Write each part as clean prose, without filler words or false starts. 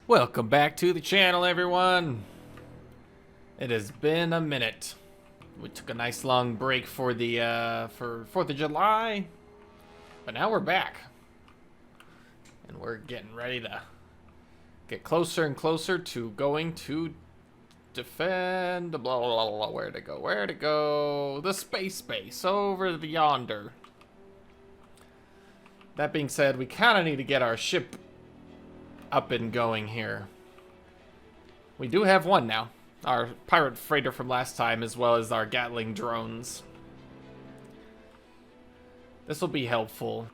Welcome back to the channel, everyone. It has been a minute. We took a nice long break for the for 4th of July, but now we're back, and we're getting ready to get closer and closer to going to defend. Blah blah blah. Blah. Where to go? Where to go? The space base over yonder. That being said, we kind of need to get our ship up and going here. We do have one now. Our pirate freighter from last time, as well as our Gatling drones. This will be helpful.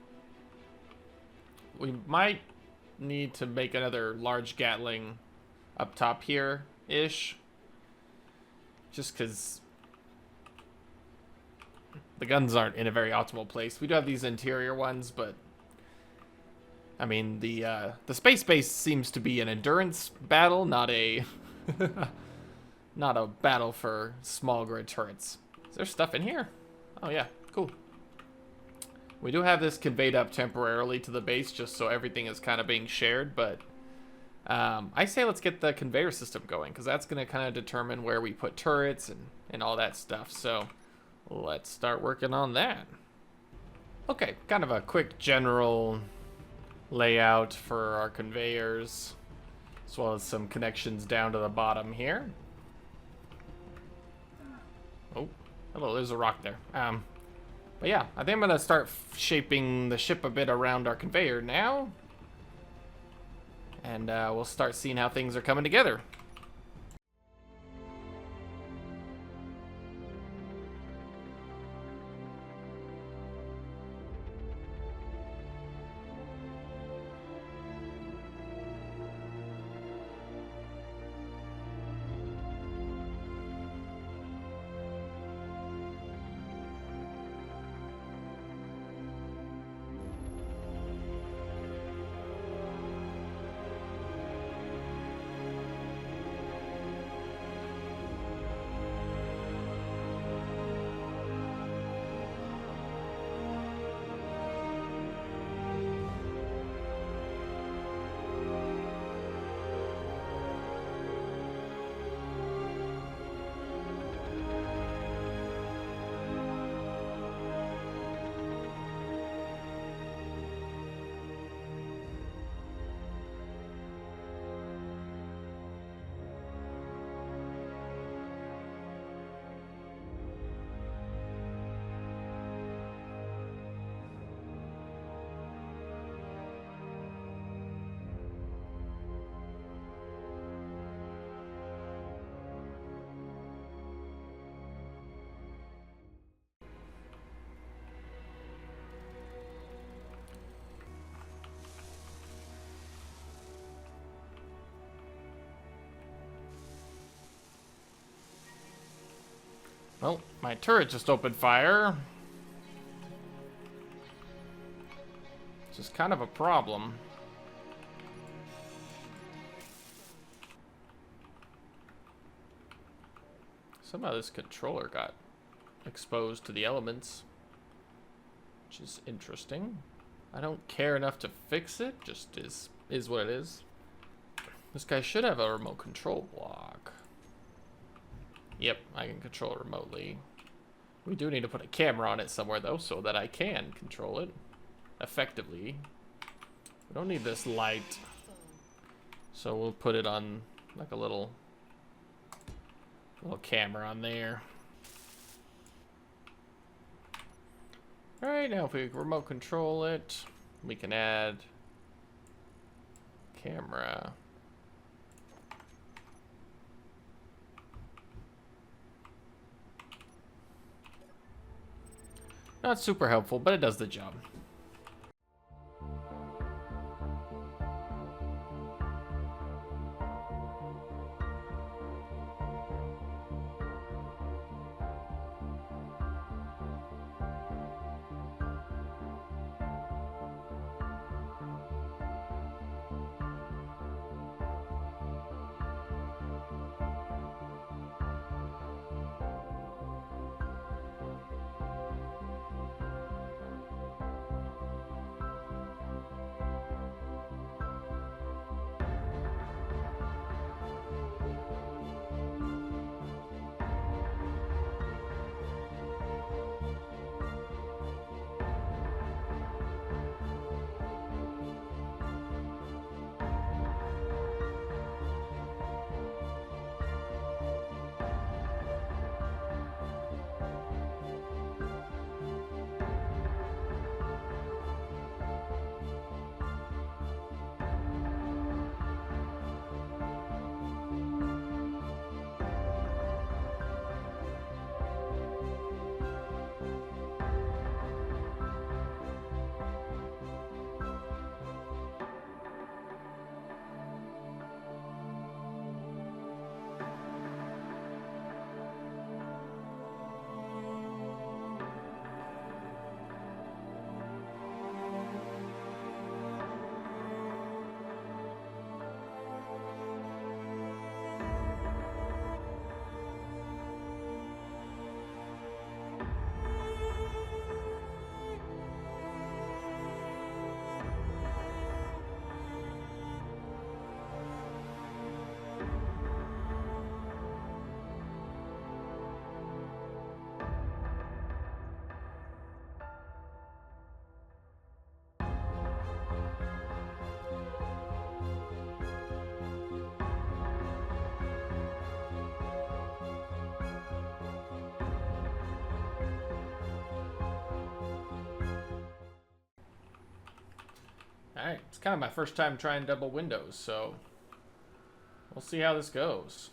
We might need to make another large Gatling up top here-ish. Just because the guns aren't in a very optimal place. We do have these interior ones, but I mean, the space base seems to be an endurance battle, not a not a battle for small grid turrets. Is there stuff in here? Oh yeah, cool. We do have this conveyed up temporarily to the base, just so everything is kind of being shared. But I say let's get the conveyor system going, because that's going to kind of determine where we put turrets and all that stuff. So let's start working on that. Okay, kind of a quick general layout for our conveyors, as well as some connections down to the bottom here. Oh, hello, there's a rock there. But yeah, I think I'm gonna start shaping the ship a bit around our conveyor now, and we'll start seeing how things are coming together. Well, my turret just opened fire. Which is kind of a problem. Somehow this controller got exposed to the elements, which is interesting. I don't care enough to fix it, just is what it is. This guy should have a remote control block. Yep, I can control it remotely. We do need to put a camera on it somewhere, though, so that I can control it effectively. We don't need this light, so we'll put it on like a little camera on there. Alright, now if we remote control it, we can add camera. Not super helpful, but it does the job. Alright, it's kind of my first time trying double windows, so we'll see how this goes.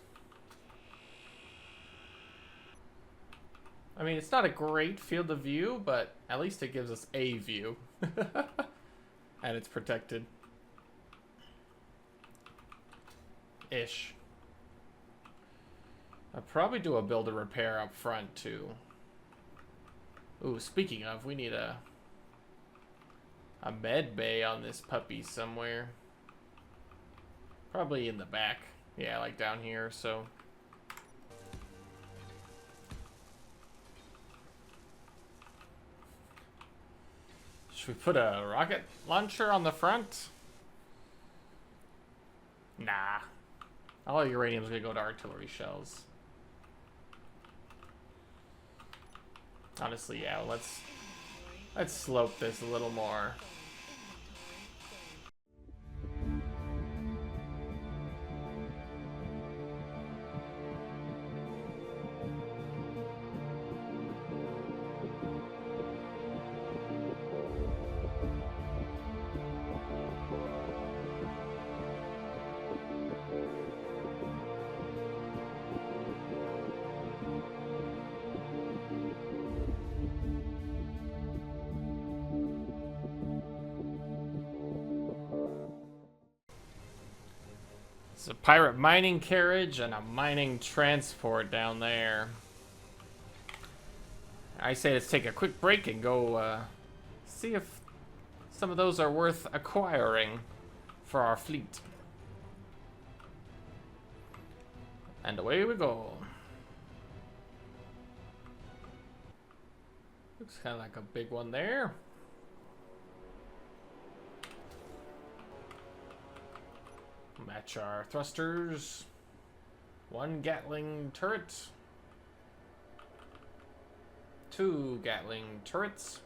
I mean, it's not a great field of view, but at least it gives us a view. And it's protected. Ish. I'll probably do a build a repair up front, too. Ooh, speaking of, we need a med bay on this puppy somewhere. Probably in the back. Yeah, like down here, so. Should we put a rocket launcher on the front? Nah. All uranium's gonna go to artillery shells. Honestly, yeah, let's slope this a little more. It's a pirate mining carriage and a mining transport down there. I say let's take a quick break and go see if some of those are worth acquiring for our fleet. And away we go. Looks kind of like a big one there. Match our thrusters. 1 Gatling turret. 2 Gatling turrets.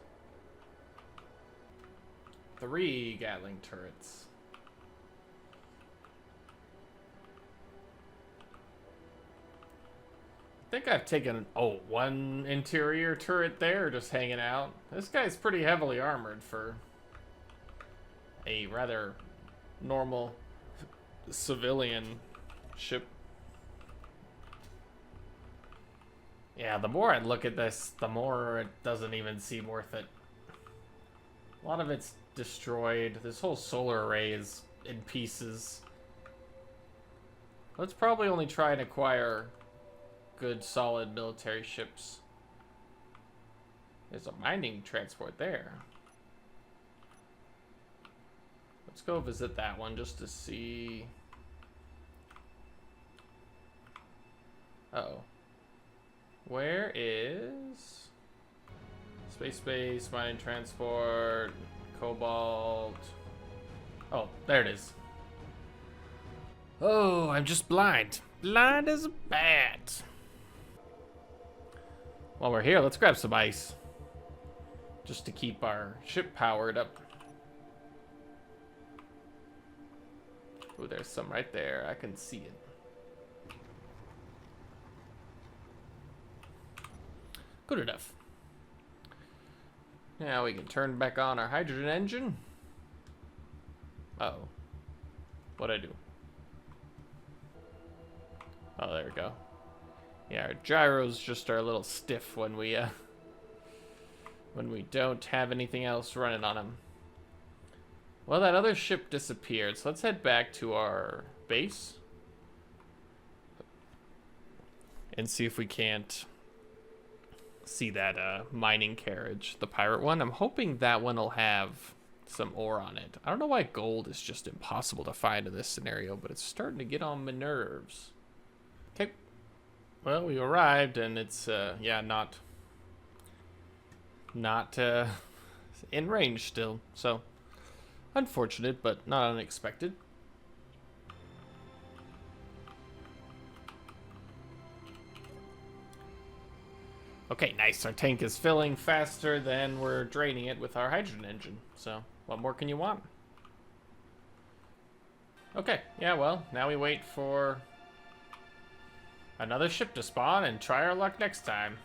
3 Gatling turrets. I think I've taken, 1 interior turret there just hanging out. This guy's pretty heavily armored for a rather normal civilian ship. Yeah, the more I look at this, the more it doesn't even seem worth it. A lot of it's destroyed. This whole solar array is in pieces. Let's probably only try and acquire good, solid military ships. There's a mining transport there. Let's go visit that one just to see. Uh-oh. Where is space base, mining transport, cobalt? Oh, there it is. Oh, I'm just blind. Blind as a bat. While we're here, let's grab some ice. Just to keep our ship powered up. Oh, there's some right there. I can see it. Good enough. Now we can turn back on our hydrogen engine. Uh-oh. What'd I do? Oh, there we go. Yeah, our gyros just are a little stiff when we don't have anything else running on them. Well, that other ship disappeared, so let's head back to our base and see if we can't see that mining carriage, the pirate one. I'm hoping that one will have some ore on it. I don't know why gold is just impossible to find in this scenario, but it's starting to get on my nerves. Okay. Well, we arrived, and it's, yeah, not in range still, so unfortunate, but not unexpected. Okay, nice. Our tank is filling faster than we're draining it with our hydrogen engine. So, what more can you want? Okay, yeah, well, now we wait for another ship to spawn and try our luck next time.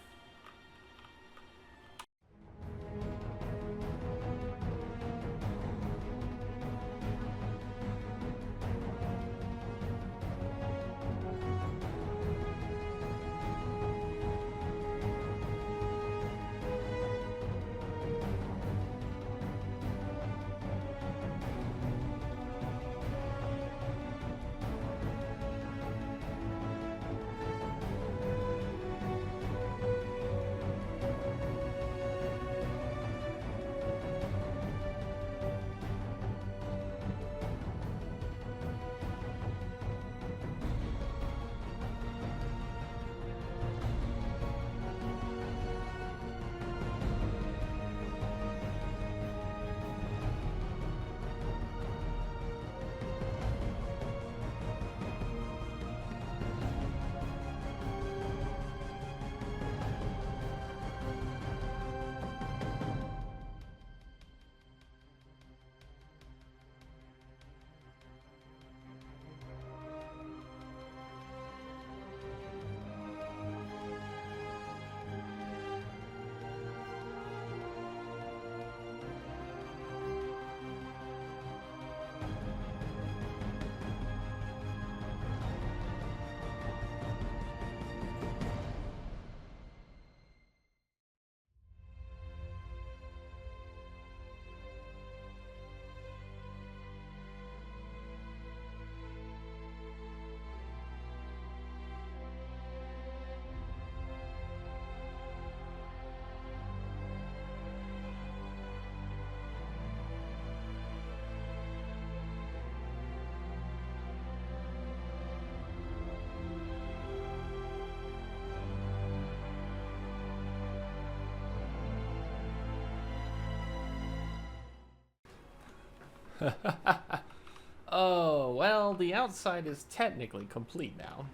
Oh, well, the outside is technically complete now.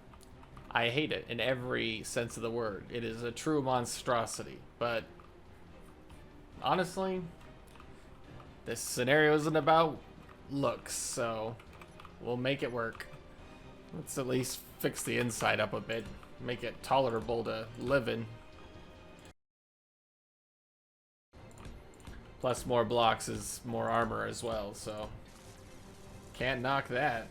I hate it in every sense of the word. It is a true monstrosity, but honestly, this scenario isn't about looks, so we'll make it work. Let's at least fix the inside up a bit, make it tolerable to live in. Plus more blocks is more armor as well, so can't knock that.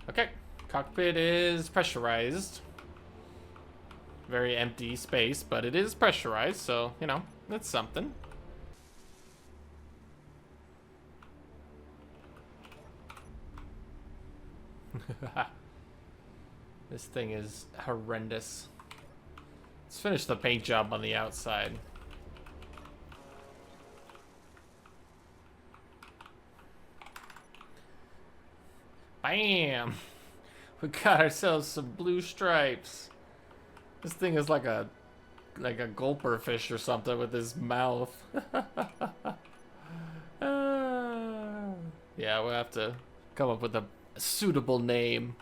Okay, cockpit is pressurized. Very empty space, but it is pressurized, so, you know, that's something. This thing is horrendous. Let's finish the paint job on the outside. Bam! We got ourselves some blue stripes. This thing is like a gulper fish or something with his mouth. Yeah, we'll have to come up with a suitable name.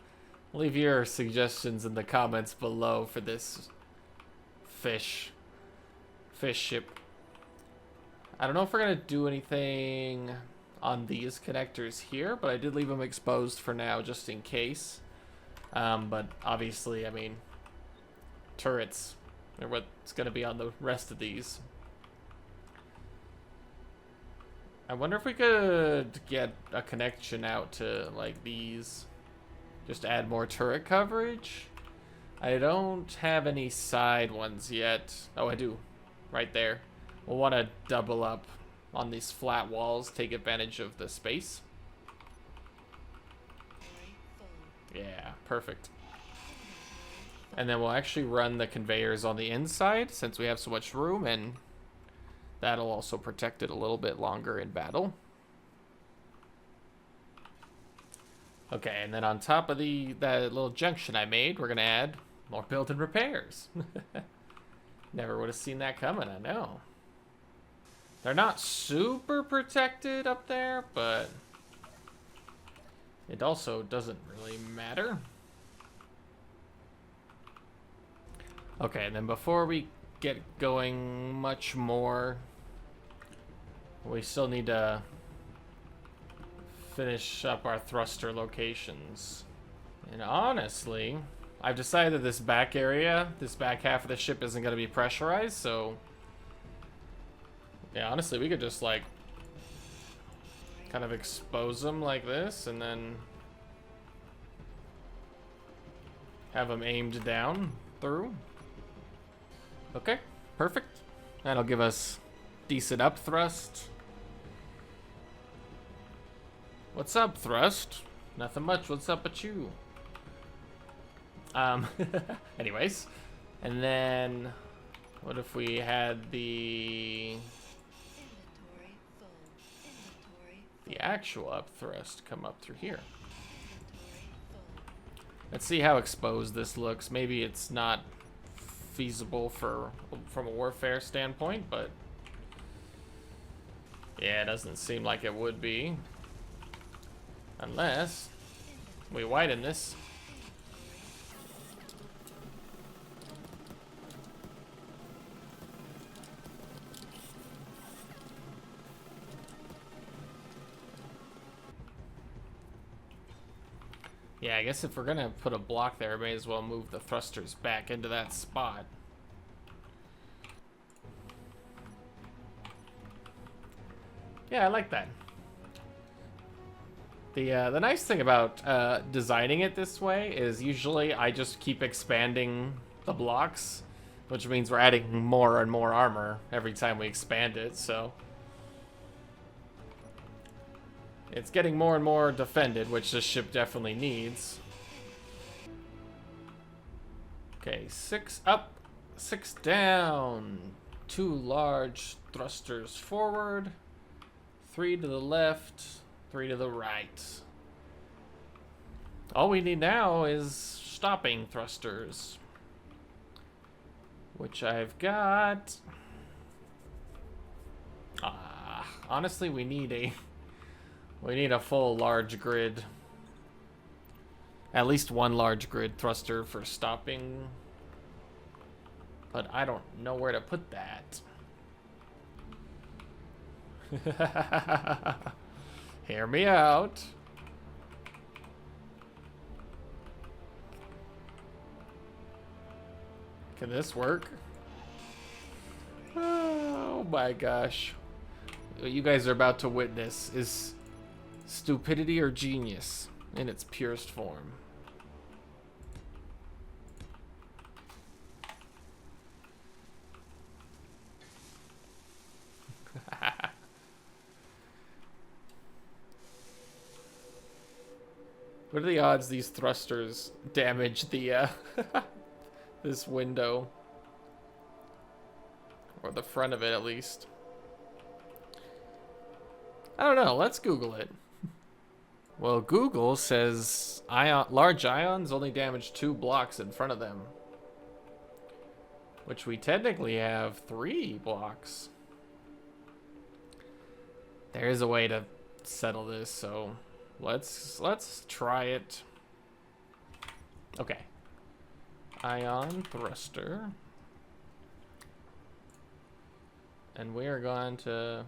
Leave your suggestions in the comments below for this fish ship. I don't know if we're gonna do anything on these connectors here, but I did leave them exposed for now just in case. But obviously, I mean, turrets are what's gonna be on the rest of these. I wonder if we could get a connection out to like these. Just add more turret coverage. I don't have any side ones yet. Oh, I do. Right there. We'll want to double up on these flat walls, take advantage of the space. Yeah, perfect. And then we'll actually run the conveyors on the inside since we have so much room, and that'll also protect it a little bit longer in battle. Okay, and then on top of that little junction I made, we're gonna add more built-in repairs. Never would have seen that coming, I know. They're not super protected up there, but it also doesn't really matter. Okay, and then before we get going much more, we still need to finish up our thruster locations. And honestly, I've decided this back area, this back half of the ship isn't going to be pressurized, so yeah, honestly, we could just like kind of expose them like this and then have them aimed down through. Okay, perfect. That'll give us decent up thrust. What's up, Thrust? Nothing much. What's up with you? Anyways. And then, what if we had the actual up thrust come up through here? Let's see how exposed this looks. Maybe it's not feasible from a warfare standpoint, but yeah, it doesn't seem like it would be. Unless we widen this. Yeah, I guess if we're gonna put a block there, we may as well move the thrusters back into that spot. Yeah, I like that. The nice thing about designing it this way is usually I just keep expanding the blocks, which means we're adding more and more armor every time we expand it, so it's getting more and more defended, which this ship definitely needs. Okay, 6 up, 6 down. 2 large thrusters forward, 3 to the left, 3 to the right. All we need now is stopping thrusters, which I've got. Honestly, we need a full large grid. At least one large grid thruster for stopping. But I don't know where to put that. Hear me out. Can this work? Oh my gosh. What you guys are about to witness is stupidity or genius in its purest form. What are the odds these thrusters damage the this window? Or the front of it, at least. I don't know. Let's Google it. Well, Google says large ions only damage 2 blocks in front of them. Which we technically have 3 blocks. There is a way to settle this, so let's try it. Okay. Ion thruster. And we are going to...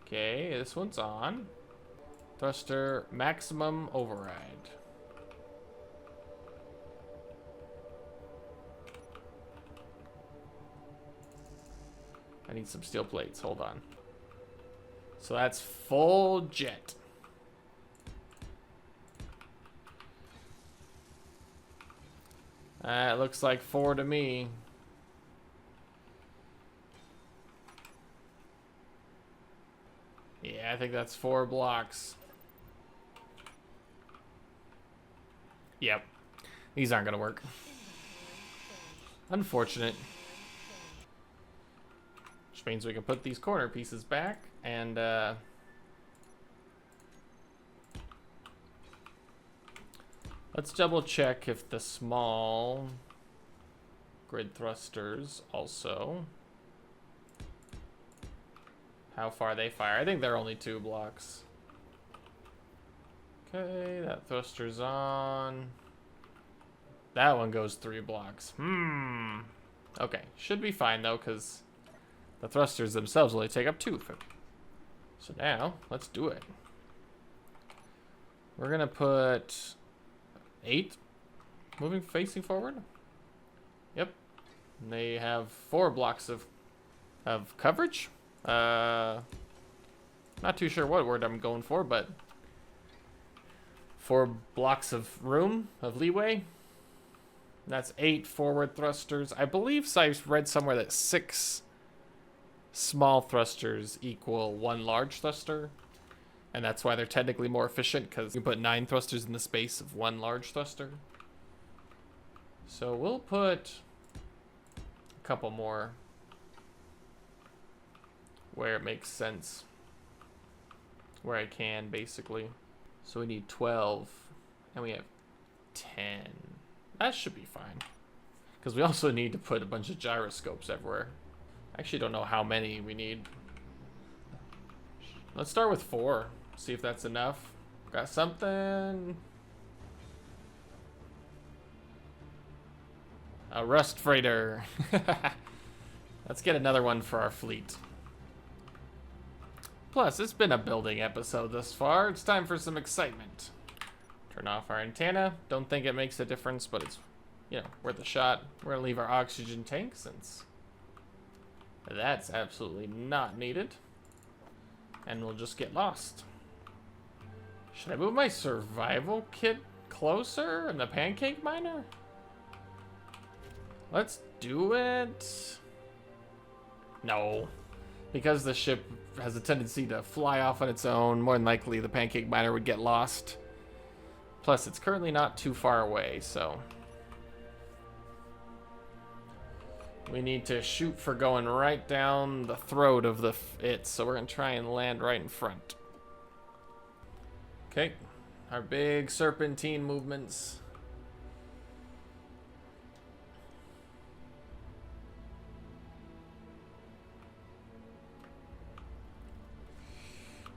Okay, this one's on. Thruster maximum override. I need some steel plates, hold on. So that's full jet. It looks like 4 to me. Yeah, I think that's 4 blocks. Yep. These aren't gonna work. Unfortunate. Which means we can put these corner pieces back and let's double check if the small grid thrusters also, how far they fire. I think they're only 2 blocks. Okay, that thruster's on. That one goes 3 blocks. Okay, should be fine though, because the thrusters themselves only take up 2. So now, let's do it. We're gonna put 8 facing forward. Yep. And they have 4 blocks of coverage. Not too sure what word I'm going for, but 4 blocks of room, of leeway. That's 8 forward thrusters. I believe I read somewhere that 6 small thrusters equal one large thruster. And that's why they're technically more efficient, because you put 9 thrusters in the space of one large thruster. So we'll put a couple more where it makes sense. Where I can, basically. So we need 12, and we have 10. That should be fine. Because we also need to put a bunch of gyroscopes everywhere. I actually don't know how many we need. Let's start with 4. See if that's enough. Got something. A rust freighter. Let's get another one for our fleet. Plus, it's been a building episode thus far. It's time for some excitement. Turn off our antenna. Don't think it makes a difference, but it's, you know, worth a shot. We're gonna leave our oxygen tank since that's absolutely not needed. And we'll just get lost. Should I move my survival kit closer and the pancake miner? Let's do it. No. Because the ship has a tendency to fly off on its own, more than likely the pancake miner would get lost. Plus, it's currently not too far away, so we need to shoot for going right down the throat of it, so we're gonna try and land right in front. Okay, our big serpentine movements.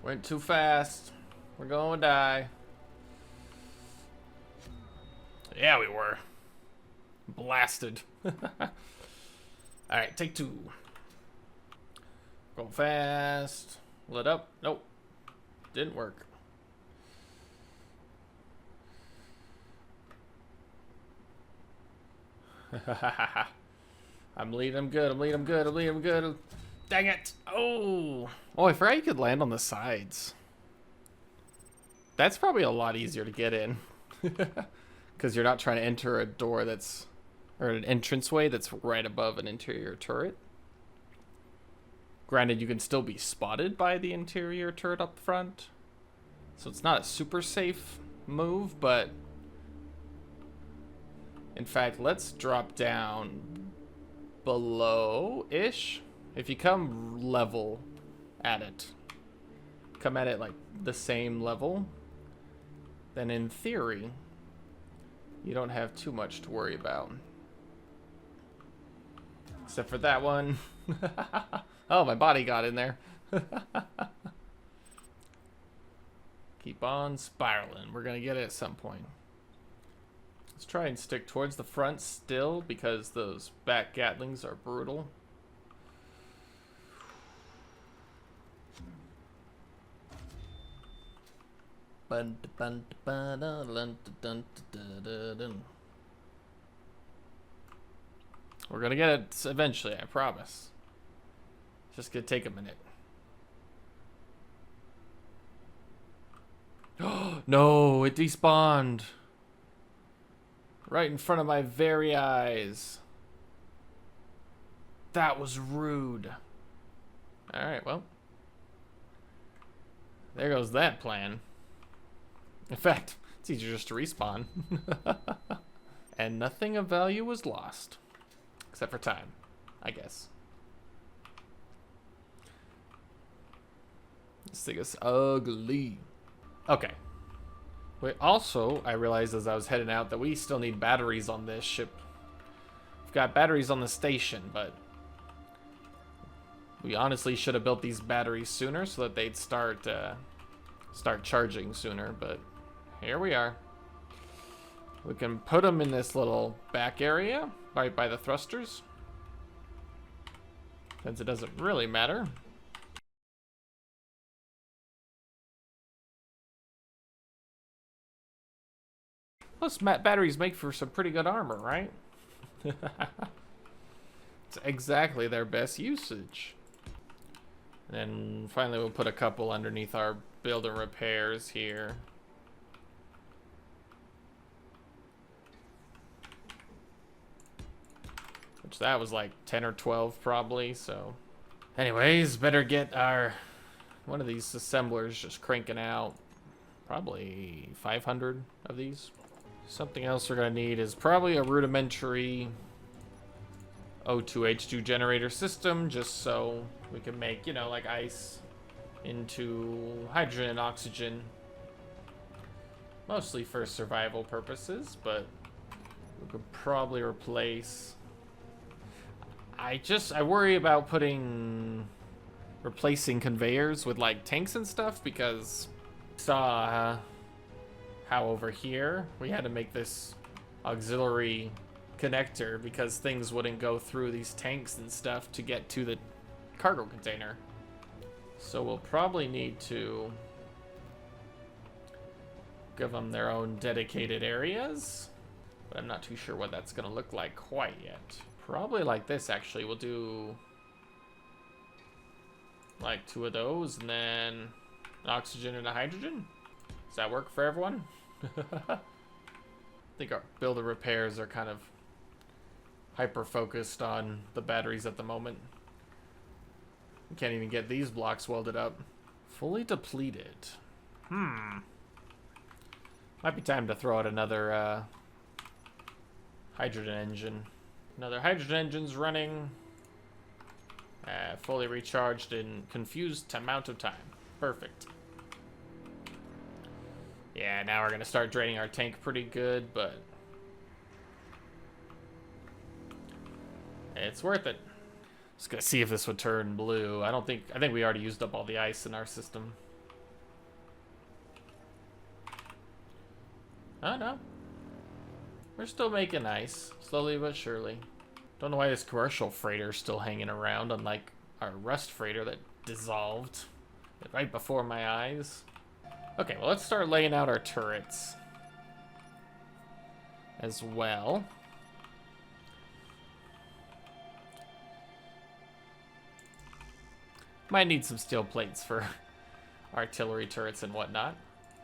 Went too fast. We're gonna die. Yeah, we were. Blasted. Alright, take 2. Go fast. Lit up. Nope. Didn't work. I'm leading him good. I'm leading him good. I'm leading him good. Dang it. Oh. Oh, I forgot you could land on the sides. That's probably a lot easier to get in. Because you're not trying to enter a door that's, or an entranceway that's right above an interior turret. Granted, you can still be spotted by the interior turret up front. So it's not a super safe move, but in fact, let's drop down below-ish. If you come level at it, come at it like the same level, then in theory, you don't have too much to worry about. Except for that one. Oh, my body got in there. Keep on spiraling. We're gonna get it at some point. Let's try and stick towards the front still, because those back Gatlings are brutal. We're gonna get it eventually, I promise. It's just gonna take a minute. No, it despawned. Right in front of my very eyes. That was rude. Alright, well. There goes that plan. In fact, it's easier just to respawn. And nothing of value was lost. Except for time, I guess. This thing is ugly. Okay. Wait, also, I realized as I was heading out that we still need batteries on this ship. We've got batteries on the station, but we honestly should have built these batteries sooner so that they'd start charging sooner, but here we are. We can put them in this little back area right by the thrusters, since it doesn't really matter. Plus, batteries make for some pretty good armor, right? It's exactly their best usage. And then finally we'll put a couple underneath our build and repairs here. Which that was like 10 or 12 probably, so Anyways, better get our one of these assemblers just cranking out probably 500 of these. Something else we're gonna need is probably a rudimentary O2H2 generator system, just so we can make, you know, like ice into hydrogen and oxygen. Mostly for survival purposes, but we could probably replace... I worry about replacing conveyors with like tanks and stuff, because saw how over here we had to make this auxiliary connector because things wouldn't go through these tanks and stuff to get to the cargo container. So we'll probably need to give them their own dedicated areas, but I'm not too sure what that's gonna look like quite yet. Probably like this, actually. We'll do like 2 of those, and then an oxygen and a hydrogen. Does that work for everyone? I think our builder repairs are kind of hyper-focused on the batteries at the moment. We can't even get these blocks welded up. Fully depleted. Might be time to throw out another hydrogen engine. Another hydrogen engine's running. Fully recharged in confused amount of time. Perfect. Yeah, now we're gonna start draining our tank pretty good, but it's worth it. Just gonna see if this would turn blue. I think we already used up all the ice in our system. Oh no. We're still making ice, slowly but surely. Don't know why this commercial freighter's still hanging around, unlike our rust freighter that dissolved right before my eyes. Okay, well, let's start laying out our turrets as well. Might need some steel plates for artillery turrets and whatnot.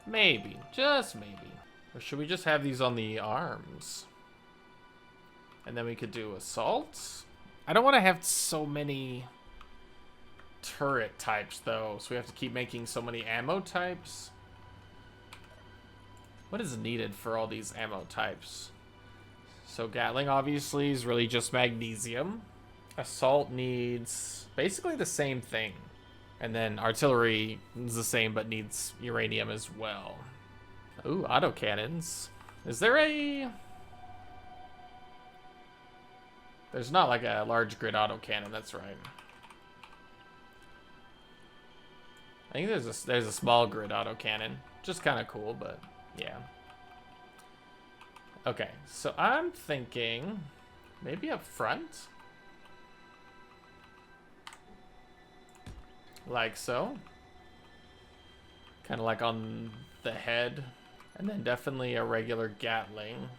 Maybe, just maybe. Or should we just have these on the arms? And then we could do assaults? I don't want to have so many turret types, though, so we have to keep making so many ammo types. What is needed for all these ammo types? So Gatling, obviously, is really just magnesium. Assault needs basically the same thing. And then artillery is the same, but needs uranium as well. Ooh, autocannons. Is there a... There's not like a large grid autocannon, that's right. I think there's a small grid autocannon. Just kind of cool, but yeah. Okay, so I'm thinking maybe up front. Like so. Kind of like on the head. And then definitely a regular Gatling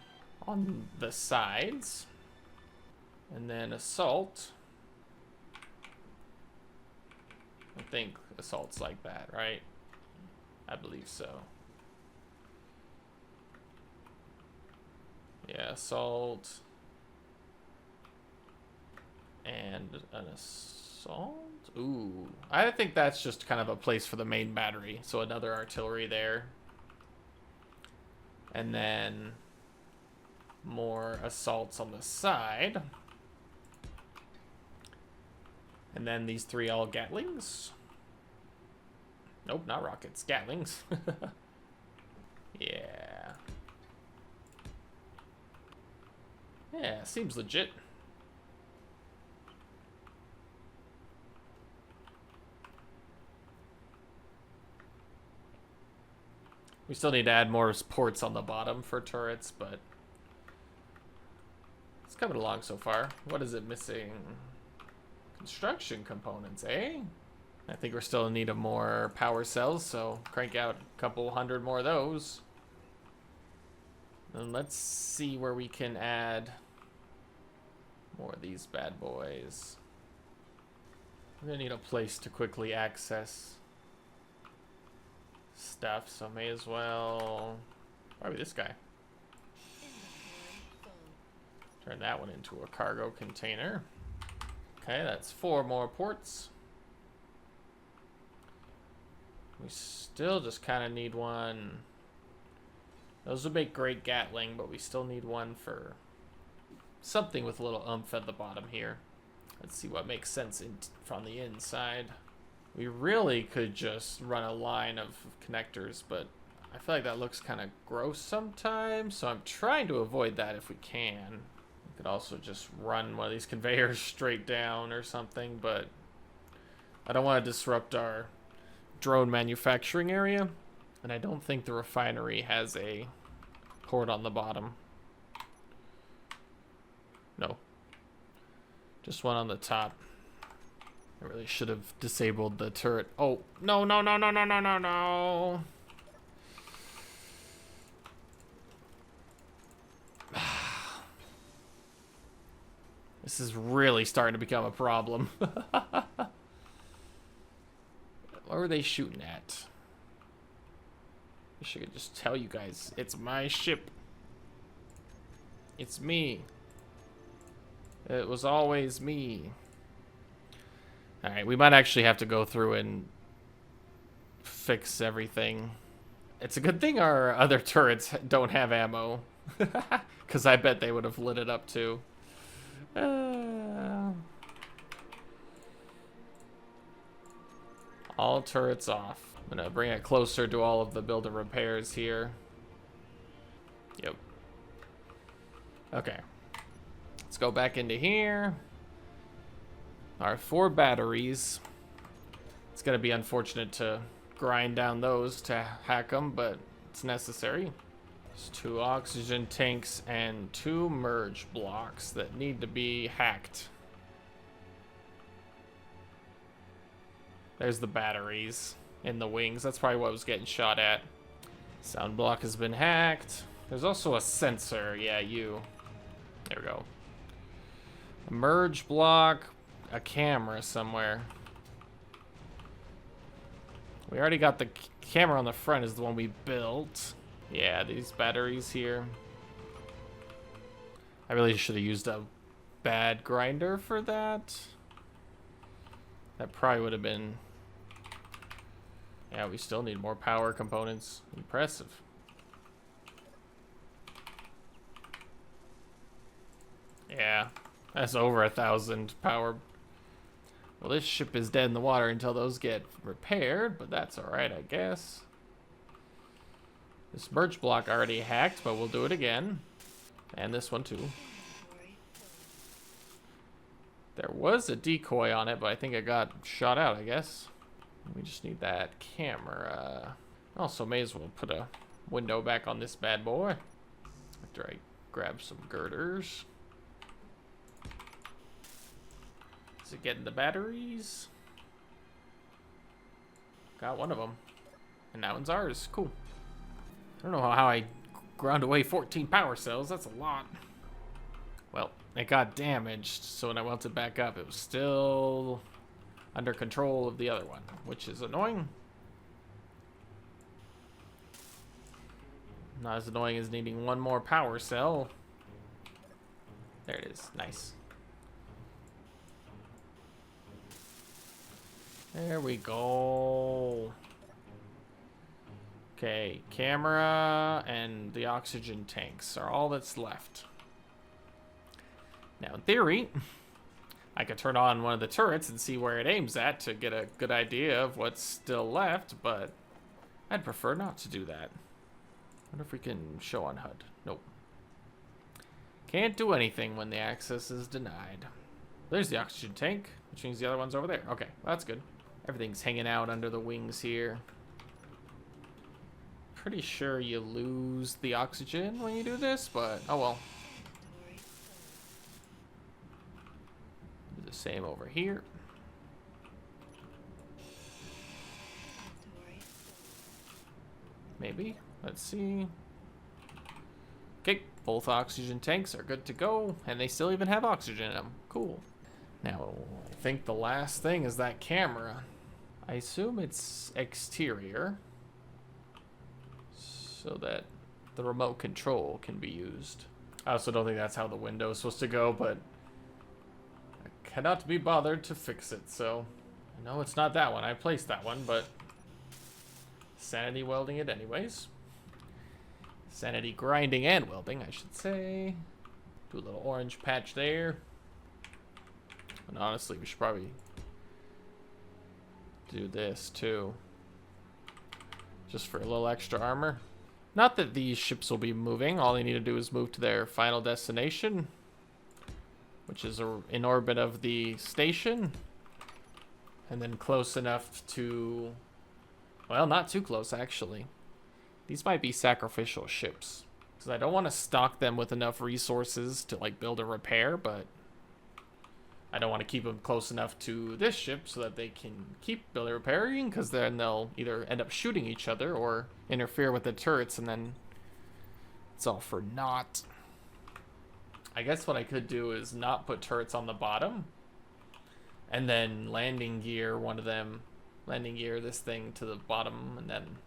on the sides. And then assault. I think assault's like that, right? I believe so. Yeah, assault. And an assault? Ooh. I think that's just kind of a place for the main battery. So another artillery there. And then more assaults on the side. And then these 3 all Gatlings. Nope, not rockets. Gatlings. Yeah. Yeah, seems legit. We still need to add more ports on the bottom for turrets, but it's coming along so far. What is it missing? Construction components, eh? I think we're still in need of more power cells, so crank out a couple hundred more of those. And let's see where we can add more of these bad boys. We're gonna need a place to quickly access stuff, so may as well probably this guy. Turn that one into a cargo container. Okay, that's 4 more ports. We still just kind of need one. Those would make great Gatling, but we still need one for something with a little oomph at the bottom here. Let's see what makes sense from the inside. We really could just run a line of connectors, but I feel like that looks kind of gross sometimes, so I'm trying to avoid that if we can. We could also just run one of these conveyors straight down or something, but I don't want to disrupt our drone manufacturing area, and I don't think the refinery has a port on the bottom. No. Just one on the top. I really should have disabled the turret. Oh, no, no, no, no, no, no, no, no. This is really starting to become a problem. What were they shooting at? Wish I could just tell you guys. It's my ship. It's me. It was always me. Alright, we might actually have to go through and fix everything. It's a good thing our other turrets don't have ammo. Because I bet they would have lit it up too. All turrets off. I'm gonna bring it closer to all of the build and repairs here. Yep. Okay. Let's go back into here. Our 4 batteries. It's gonna be unfortunate to grind down those to hack them, but it's necessary. There's 2 oxygen tanks and 2 merge blocks that need to be hacked. There's the batteries in the wings. That's probably what was getting shot at. Sound block has been hacked. There's also a sensor. Yeah, you. There we go. A merge block. A camera somewhere. We already got the camera on the front is the one we built. Yeah, these batteries here. I really should have used a bad grinder for that. That probably would have been... Yeah, we still need more power components. Impressive. Yeah, that's over 1,000 power. Well, this ship is dead in the water until those get repaired, but that's alright, I guess. This merge block already hacked, but we'll do it again. And this one too. There was a decoy on it, but I think it got shot out, I guess. We just need that camera. Also, may as well put a window back on this bad boy. After I grab some girders. Is it getting the batteries? Got one of them. And that one's ours. Cool. I don't know how I ground away 14 power cells. That's a lot. Well, it got damaged, so when I welded back up, it was still under control of the other one, which is annoying. Not as annoying as needing one more power cell. There it is. Nice. There we go. Okay, camera and the oxygen tanks are all that's left. Now, in theory, I could turn on one of the turrets and see where it aims at to get a good idea of what's still left, but I'd prefer not to do that. Wonder if we can show on HUD. Nope. Can't do anything when the access is denied. There's the oxygen tank, which means the other one's over there. Okay, well, that's good. Everything's hanging out under the wings here. Pretty sure you lose the oxygen when you do this, but oh well. Do the same over here. Maybe. Let's see. Okay, both oxygen tanks are good to go, and they still even have oxygen in them. Cool. Now, I think the last thing is that camera. I assume it's exterior, so that the remote control can be used. I also don't think that's how the window is supposed to go, but I cannot be bothered to fix it, so I know it's not that one. I placed that one, but sanity welding it anyways. Sanity grinding and welding, I should say. Do a little orange patch there. And honestly, we should probably do this too. Just for a little extra armor. Not that these ships will be moving. All they need to do is move to their final destination, which is in orbit of the station. And then close enough to... Well, not too close, actually. These might be sacrificial ships. Because I don't want to stock them with enough resources to, like, build a repair, but... I don't want to keep them close enough to this ship so that they can keep building repairing, because then they'll either end up shooting each other or interfere with the turrets, and then it's all for naught. I guess what I could do is not put turrets on the bottom, and then landing gear this thing to the bottom, and then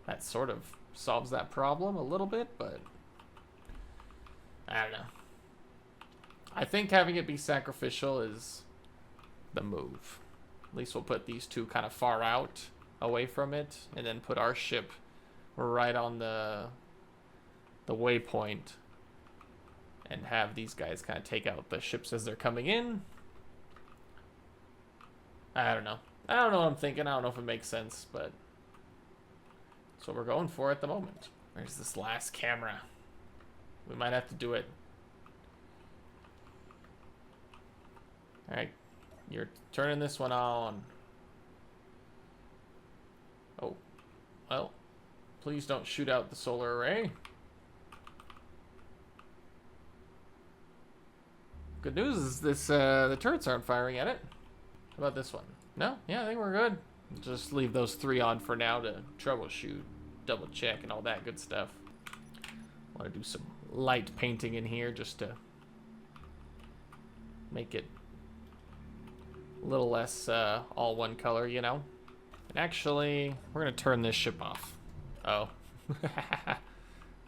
that sort of solves that problem a little bit, but I don't know. I think having it be sacrificial is the move. At least we'll put these two kind of far out away from it, and then put our ship right on the waypoint, and have these guys kind of take out the ships as they're coming in. I don't know. I don't know what I'm thinking. I don't know if it makes sense, but that's what we're going for at the moment. Where's this last camera? We might have to do it. Alright, you're turning this one on. Oh, well, please don't shoot out the solar array. Good news is this, the turrets aren't firing at it. How about this one? No? Yeah, I think we're good. Just leave those 3 on for now to troubleshoot, double check, and all that good stuff. I want to do some light painting in here just to make it a little less all one color, you know? And actually, we're going to turn this ship off. Oh.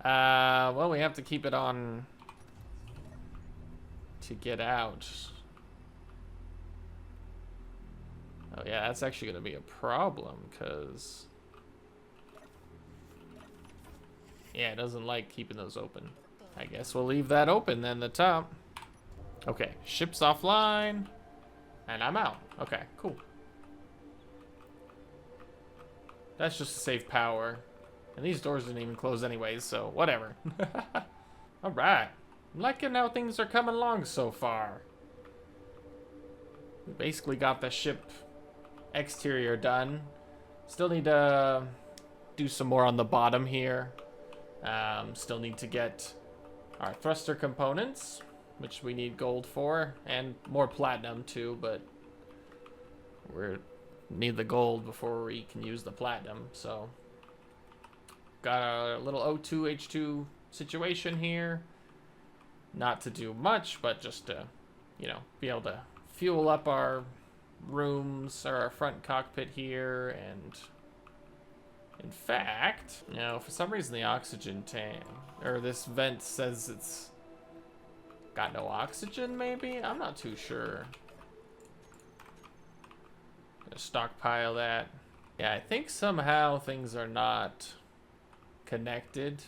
Well, we have to keep it on to get out. Oh yeah, that's actually going to be a problem, because... Yeah, it doesn't like keeping those open. I guess we'll leave that open then, the top. Okay, ship's offline. And I'm out. Okay, cool. That's just to save power. And these doors didn't even close anyways, so whatever. Alright. I'm liking how things are coming along so far. We basically got the ship exterior done. Still need to do some more on the bottom here. Still need to get our thruster components, which we need gold for, and more platinum too, but we need the gold before we can use the platinum. So got a little O2H2 situation here. Not to do much, but just to, you know, be able to fuel up our rooms, or our front cockpit here. And in fact, you know, for some reason the oxygen tank, or this vent, says it's got no oxygen, maybe? I'm not too sure. Gonna stockpile that. Yeah, I think somehow things are not connected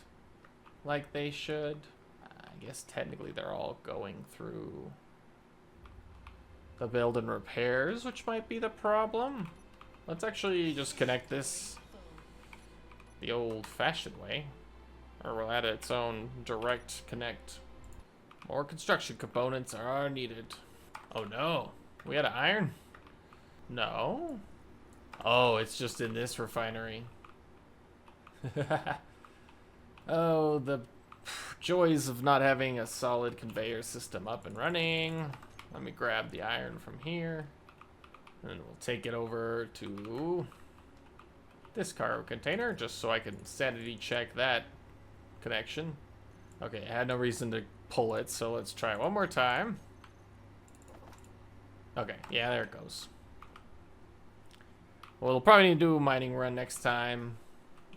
like they should. I guess technically they're all going through the build and repairs, which might be the problem. Let's actually just connect this the old-fashioned way, or we'll add its own direct connect. More construction components are needed. Oh no, we had iron? No. Oh, it's just in this refinery. Oh, the joys of not having a solid conveyor system up and running. Let me grab the iron from here, and we'll take it over to this cargo container, just so I can sanity check that connection. Okay, I had no reason to pull it, so let's try it one more time. Okay, yeah, there it goes. Well, we'll probably need to do a mining run next time,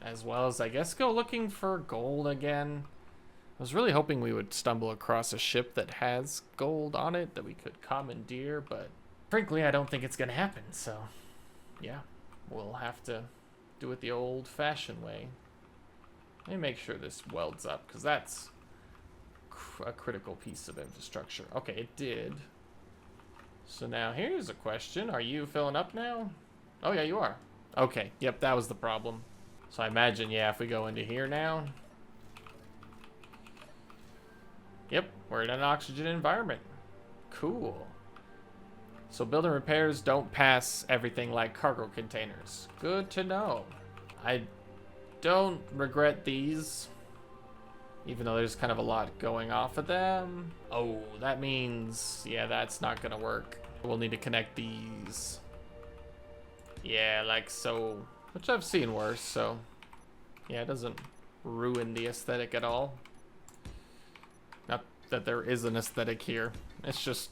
as well as, I guess, go looking for gold again. I was really hoping we would stumble across a ship that has gold on it that we could commandeer, but frankly, I don't think it's gonna happen, so yeah, we'll have to do it the old-fashioned way. Let me make sure this welds up, because that's a critical piece of infrastructure. Okay, it did. So now here's a question. Are you filling up now? Oh, yeah, you are. Okay, yep, that was the problem. So I imagine, yeah, if we go into here now. Yep, we're in an oxygen environment. Cool. So building repairs don't pass everything like cargo containers. Good to know. I don't regret these, even though there's kind of a lot going off of them. Oh, that means, yeah, that's not gonna work. We'll need to connect these. Yeah, like so, which I've seen worse, so yeah, it doesn't ruin the aesthetic at all. Not that there is an aesthetic here. It's just,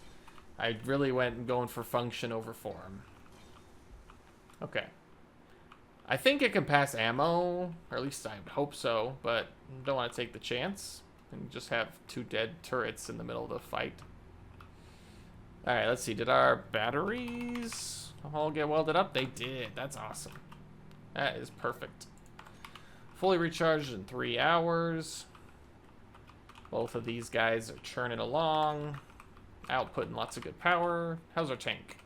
I really went going for function over form. Okay. I think it can pass ammo, or at least I would hope so, but don't want to take the chance and just have 2 dead turrets in the middle of the fight. Alright, let's see. Did our batteries all get welded up? They did. That's awesome. That is perfect. Fully recharged in 3 hours. Both of these guys are churning along, outputting lots of good power. How's our tank?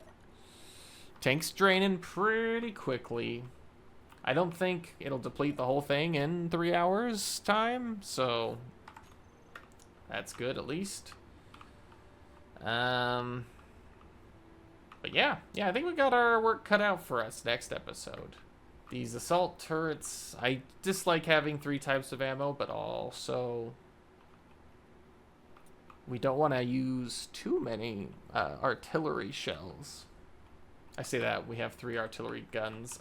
Tank's draining pretty quickly. I don't think it'll deplete the whole thing in 3 hours time, so that's good at least. But yeah, I think we got our work cut out for us next episode. These assault turrets, I dislike having 3 types of ammo, but also we don't want to use too many artillery shells. I say that, we have 3 artillery guns.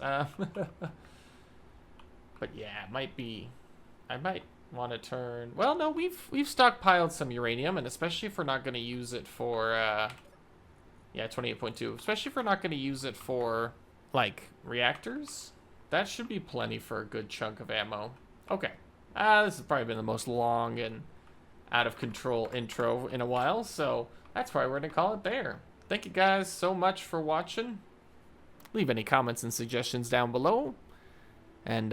But yeah, it might be, I might want to turn, well, no, we've stockpiled some uranium, and especially if we're not going to use it for, yeah, 28.2, especially if we're not going to use it for, like, reactors, that should be plenty for a good chunk of ammo. Okay, this has probably been the most long and out of control intro in a while, so that's probably we're going to call it there. Thank you guys so much for watching. Leave any comments and suggestions down below. And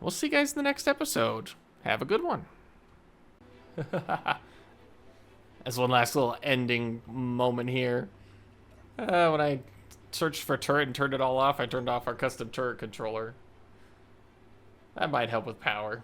we'll see you guys in the next episode. Have a good one. As one last little ending moment here. When I searched for a turret and turned it all off, I turned off our custom turret controller. That might help with power.